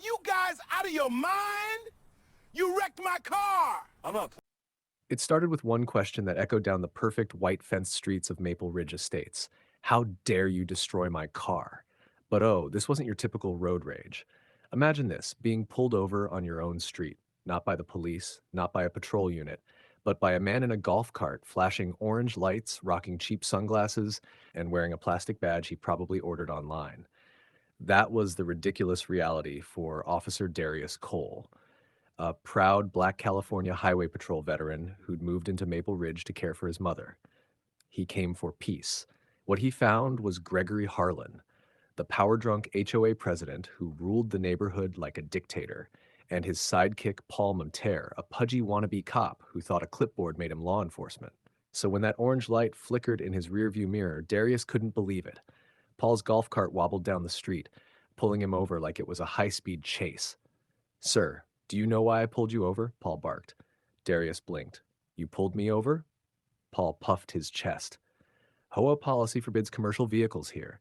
you guys out of your mind? You wrecked my car! I'm up. It started with one question that echoed down the perfect white fenced streets of Maple Ridge Estates. How dare you destroy my car? But oh, this wasn't your typical road rage. Imagine this, being pulled over on your own street, not by the police, not by a patrol unit, but by a man in a golf cart flashing orange lights, rocking cheap sunglasses, and wearing a plastic badge he probably ordered online. That was the ridiculous reality for Officer Darius Cole, a proud Black California Highway Patrol veteran who'd moved into Maple Ridge to care for his mother. He came for peace. What he found was Gregory Harlan, the power-drunk HOA president who ruled the neighborhood like a dictator, and his sidekick Paul Monterre, a pudgy wannabe cop who thought a clipboard made him law enforcement. So when that orange light flickered in his rearview mirror, Darius couldn't believe it. Paul's golf cart wobbled down the street, pulling him over like it was a high-speed chase. "Sir, do you know why I pulled you over?" Paul barked. Darius blinked. "You pulled me over?" Paul puffed his chest. "HOA policy forbids commercial vehicles here.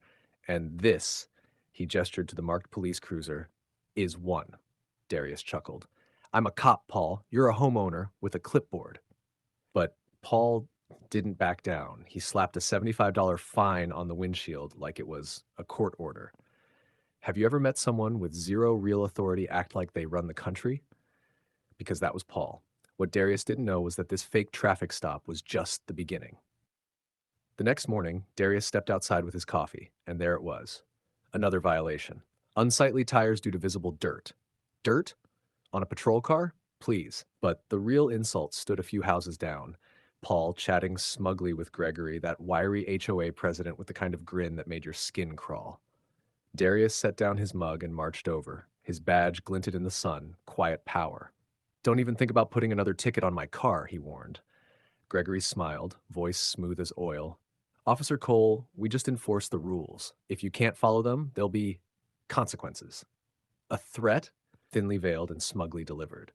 And this," he gestured to the marked police cruiser, "is one." Darius chuckled. "I'm a cop, Paul. You're a homeowner with a clipboard." But Paul didn't back down. He slapped a $75 fine on the windshield like it was a court order. Have you ever met someone with zero real authority act like they run the country? Because that was Paul. What Darius didn't know was that this fake traffic stop was just the beginning. The next morning, Darius stepped outside with his coffee, and there it was. Another violation. Unsightly tires due to visible dirt. Dirt? On a patrol car? Please. But the real insult stood a few houses down. Paul chatting smugly with Gregory, that wiry HOA president with the kind of grin that made your skin crawl. Darius set down his mug and marched over. His badge glinted in the sun, quiet power. "Don't even think about putting another ticket on my car," he warned. Gregory smiled, voice smooth as oil. "Officer Cole, we just enforce the rules. If you can't follow them, there'll be consequences." A threat? Thinly veiled and smugly delivered.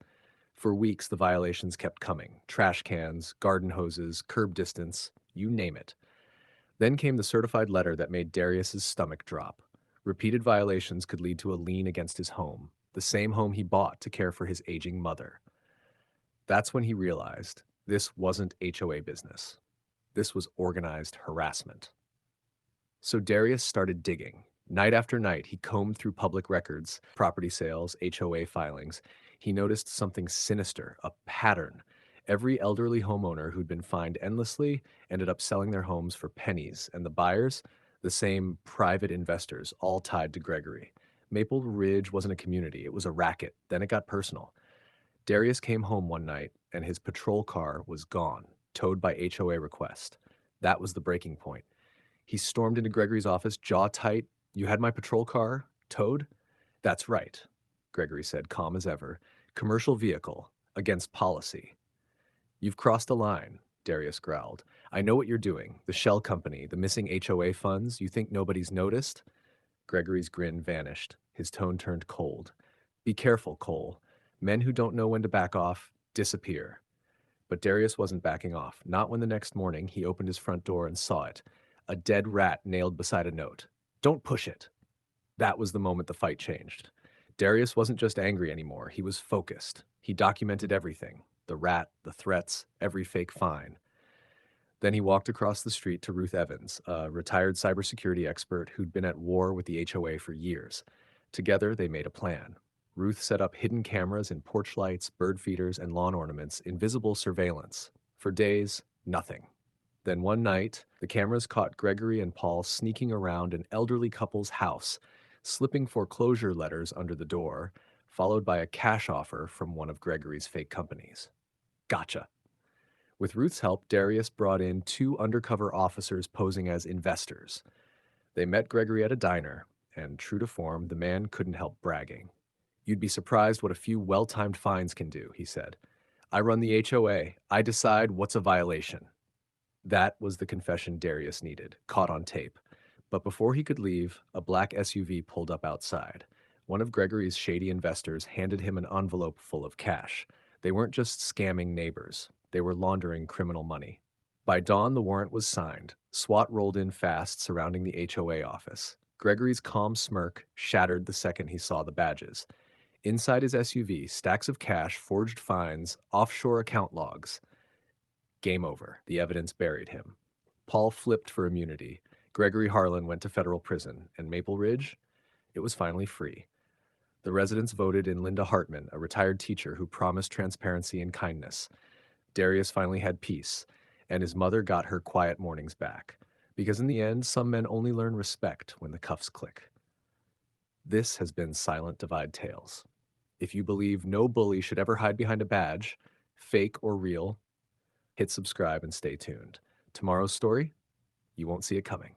For weeks, the violations kept coming. Trash cans, garden hoses, curb distance, you name it. Then came the certified letter that made Darius's stomach drop. Repeated violations could lead to a lien against his home, the same home he bought to care for his aging mother. That's when he realized this wasn't HOA business. This was organized harassment. So Darius started digging. Night after night, he combed through public records, property sales, HOA filings. He noticed something sinister, a pattern. Every elderly homeowner who'd been fined endlessly ended up selling their homes for pennies, and the buyers, the same private investors, all tied to Gregory. Maple Ridge wasn't a community, it was a racket. Then it got personal. Darius came home one night, and his patrol car was gone, towed by HOA request. That was the breaking point. He stormed into Gregory's office, jaw tight. "You had my patrol car towed?" "That's right," Gregory said, calm as ever. "Commercial vehicle, against policy." "You've crossed a line," Darius growled. "I know what you're doing. The shell company, the missing HOA funds. You think nobody's noticed?" Gregory's grin vanished. His tone turned cold. "Be careful, Cole. Men who don't know when to back off disappear." But Darius wasn't backing off. Not when the next morning he opened his front door and saw it. A dead rat nailed beside a note. "Don't push it." That was the moment the fight changed. Darius wasn't just angry anymore. He was focused. He documented everything. The rat, the threats, every fake fine. Then he walked across the street to Ruth Evans, a retired cybersecurity expert who'd been at war with the HOA for years. Together, they made a plan. Ruth set up hidden cameras in porch lights, bird feeders, and lawn ornaments, invisible surveillance. For days, nothing. Then one night, the cameras caught Gregory and Paul sneaking around an elderly couple's house, slipping foreclosure letters under the door, followed by a cash offer from one of Gregory's fake companies. Gotcha. With Ruth's help, Darius brought in two undercover officers posing as investors. They met Gregory at a diner, and true to form, the man couldn't help bragging. "You'd be surprised what a few well-timed fines can do," he said. "I run the HOA. I decide what's a violation." That was the confession Darius needed, caught on tape. But before he could leave, a black SUV pulled up outside. One of Gregory's shady investors handed him an envelope full of cash. They weren't just scamming neighbors. They were laundering criminal money. By dawn, the warrant was signed. SWAT rolled in fast, surrounding the HOA office. Gregory's calm smirk shattered the second he saw the badges. Inside his SUV, stacks of cash, forged fines, offshore account logs. Game over. The evidence buried him. Paul flipped for immunity. Gregory Harlan went to federal prison, and Maple Ridge, it was finally free. The residents voted in Linda Hartman, a retired teacher who promised transparency and kindness. Darius finally had peace, and his mother got her quiet mornings back. Because in the end, some men only learn respect when the cuffs click. This has been Silent Divide Tales. If you believe no bully should ever hide behind a badge, fake or real, hit subscribe and stay tuned. Tomorrow's story, you won't see it coming.